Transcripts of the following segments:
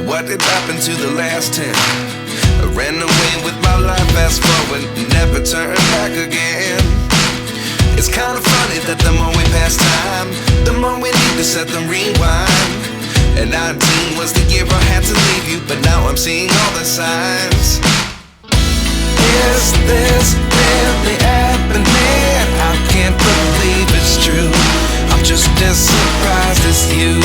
what did happen to the last 10? I ran away with my life, fast forward, never turn back again. It's kinda funny that the more we pass time, the more we need to set the rewind. And 19 was the year I had to leave you, but now I'm seeing all the signs. Is this really happening? I can't believe it's true. I'm just as surprised as you.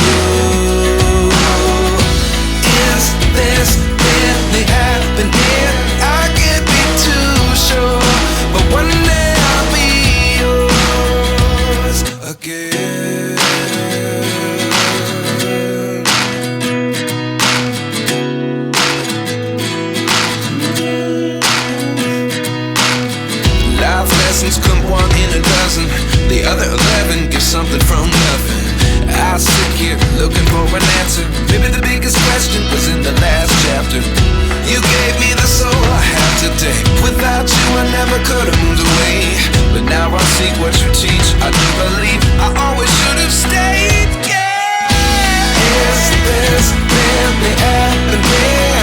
Is this really happening? I can't be too sure, but one day I'll be yours again. Life lessons come one in a dozen. The other 11 give something from nothing. I sit here looking for an answer. Maybe the biggest question was in the last chapter. You gave me the soul I have today. Without you I never could have moved away. But now I see what you teach. I do believe I always should have stayed. Yeah. Is this really happening?